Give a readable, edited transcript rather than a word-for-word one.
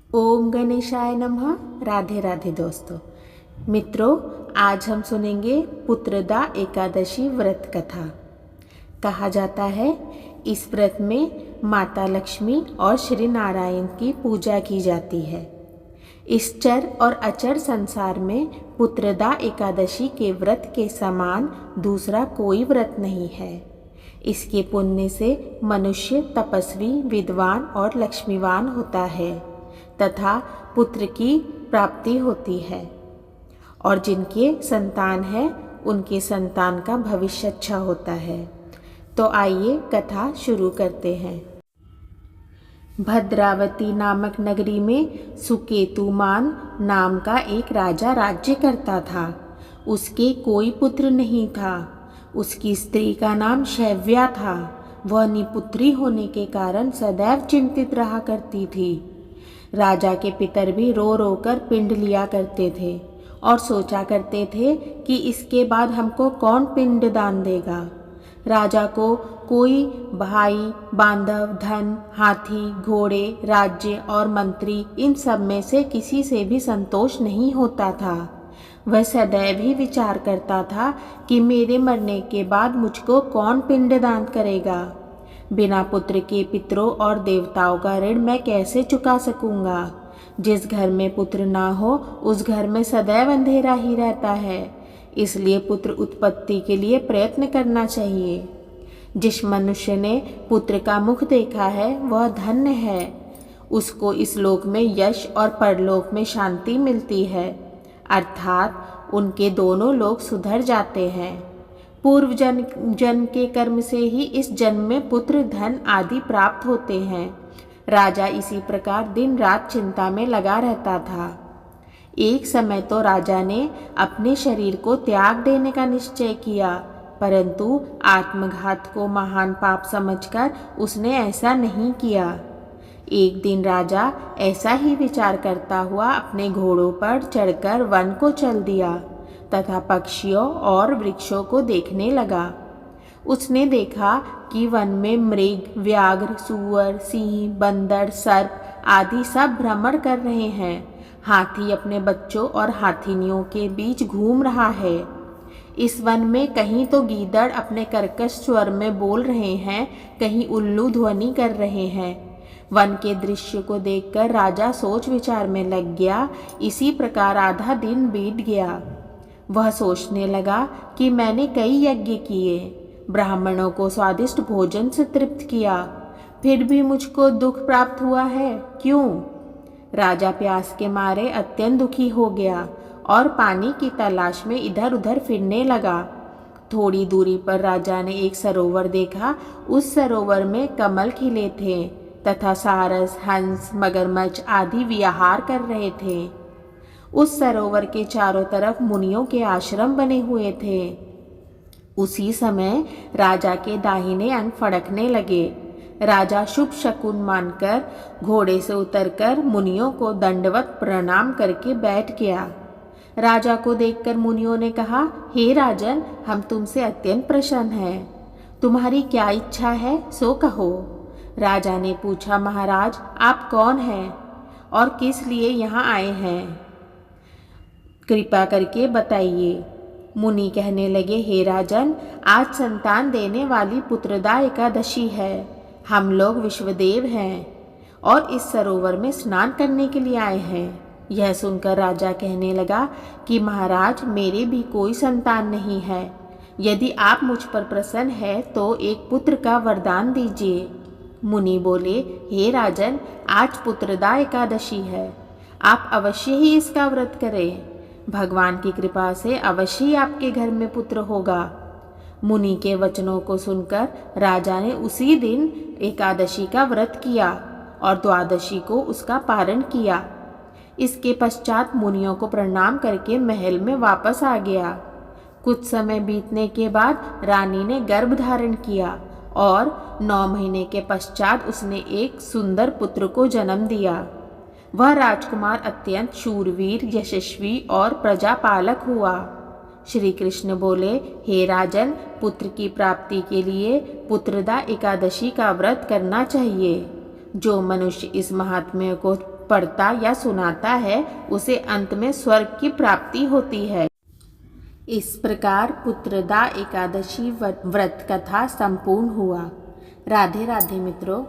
ओम गणेशाय नमः। राधे राधे दोस्तों। मित्रों, आज हम सुनेंगे पुत्रदा एकादशी व्रत कथा। कहा जाता है इस व्रत में माता लक्ष्मी और श्री नारायण की पूजा की जाती है। इस चर और अचर संसार में पुत्रदा एकादशी के व्रत के समान दूसरा कोई व्रत नहीं है। इसके पुण्य से मनुष्य तपस्वी, विद्वान और लक्ष्मीवान होता है तथा पुत्र की प्राप्ति होती है, और जिनके संतान है उनके संतान का भविष्य अच्छा होता है। तो आइए कथा शुरू करते हैं। भद्रावती नामक नगरी में सुकेतुमान नाम का एक राजा राज्य करता था। उसके कोई पुत्र नहीं था। उसकी स्त्री का नाम शैव्या था। वह निपुत्री होने के कारण सदैव चिंतित रहा करती थी। राजा के पितर भी रो रो कर पिंड लिया करते थे और सोचा करते थे कि इसके बाद हमको कौन पिंड दान देगा। राजा को कोई भाई, बांधव, धन, हाथी, घोड़े, राज्य और मंत्री, इन सब में से किसी से भी संतोष नहीं होता था। वह सदैव ही विचार करता था कि मेरे मरने के बाद मुझको कौन पिंड दान करेगा। बिना पुत्र के पितरों और देवताओं का ऋण मैं कैसे चुका सकूंगा। जिस घर में पुत्र ना हो उस घर में सदैव अंधेरा ही रहता है। इसलिए पुत्र उत्पत्ति के लिए प्रयत्न करना चाहिए। जिस मनुष्य ने पुत्र का मुख देखा है वह धन्य है। उसको इस लोक में यश और परलोक में शांति मिलती है, अर्थात उनके दोनों लोक सुधर जाते हैं। पूर्व जन्म के कर्म से ही इस जन्म में पुत्र, धन आदि प्राप्त होते हैं। राजा इसी प्रकार दिन रात चिंता में लगा रहता था। एक समय तो राजा ने अपने शरीर को त्याग देने का निश्चय किया, परंतु आत्मघात को महान पाप समझकर उसने ऐसा नहीं किया। एक दिन राजा ऐसा ही विचार करता हुआ अपने घोड़ों पर चढ़कर वन को चल दिया तथा पक्षियों और वृक्षों को देखने लगा। उसने देखा कि वन में मृग, व्याघ्र, सूअर, सिंह, बंदर, सर्प आदि सब भ्रमण कर रहे हैं। हाथी अपने बच्चों और हाथिनियों के बीच घूम रहा है। इस वन में कहीं तो गीदड़ अपने कर्कश स्वर में बोल रहे हैं, कहीं उल्लू ध्वनि कर रहे हैं। वन के दृश्य को देखकर राजा सोच विचार में लग गया। इसी प्रकार आधा दिन बीत गया। वह सोचने लगा कि मैंने कई यज्ञ किए, ब्राह्मणों को स्वादिष्ट भोजन से तृप्त किया, फिर भी मुझको दुख प्राप्त हुआ है, क्यों? राजा प्यास के मारे अत्यंत दुखी हो गया और पानी की तलाश में इधर उधर फिरने लगा। थोड़ी दूरी पर राजा ने एक सरोवर देखा। उस सरोवर में कमल खिले थे तथा सारस, हंस, मगरमच्छ आदि विहार कर रहे थे। उस सरोवर के चारों तरफ मुनियों के आश्रम बने हुए थे। उसी समय राजा के दाहिने अंग फड़कने लगे। राजा शुभ शकुन मानकर घोड़े से उतरकर मुनियों को दंडवत प्रणाम करके बैठ गया। राजा को देखकर मुनियों ने कहा, हे राजन, हम तुमसे अत्यंत प्रसन्न हैं। तुम्हारी क्या इच्छा है सो कहो। राजा ने पूछा, महाराज आप कौन हैं और किस लिए यहाँ आए हैं, कृपा करके बताइए। मुनि कहने लगे, हे राजन, आज संतान देने वाली पुत्रदा एकादशी है। हम लोग विश्वदेव हैं और इस सरोवर में स्नान करने के लिए आए हैं। यह सुनकर राजा कहने लगा कि महाराज, मेरे भी कोई संतान नहीं है। यदि आप मुझ पर प्रसन्न है तो एक पुत्र का वरदान दीजिए। मुनि बोले, हे राजन, आज पुत्रदा एकादशी है, आप अवश्य ही इसका व्रत करें। भगवान की कृपा से अवश्य ही आपके घर में पुत्र होगा। मुनि के वचनों को सुनकर राजा ने उसी दिन एकादशी का व्रत किया और द्वादशी को उसका पारण किया। इसके पश्चात मुनियों को प्रणाम करके महल में वापस आ गया। कुछ समय बीतने के बाद रानी ने गर्भ धारण किया और 9 महीने के पश्चात उसने एक सुंदर पुत्र को जन्म दिया। वह राजकुमार अत्यंत शूरवीर, यशस्वी और प्रजापालक हुआ। श्री कृष्ण बोले, हे राजन, पुत्र की प्राप्ति के लिए पुत्रदा एकादशी का व्रत करना चाहिए। जो मनुष्य इस महात्म्य को पढ़ता या सुनाता है उसे अंत में स्वर्ग की प्राप्ति होती है। इस प्रकार पुत्रदा एकादशी व्रत कथा संपूर्ण हुआ। राधे राधे मित्रों।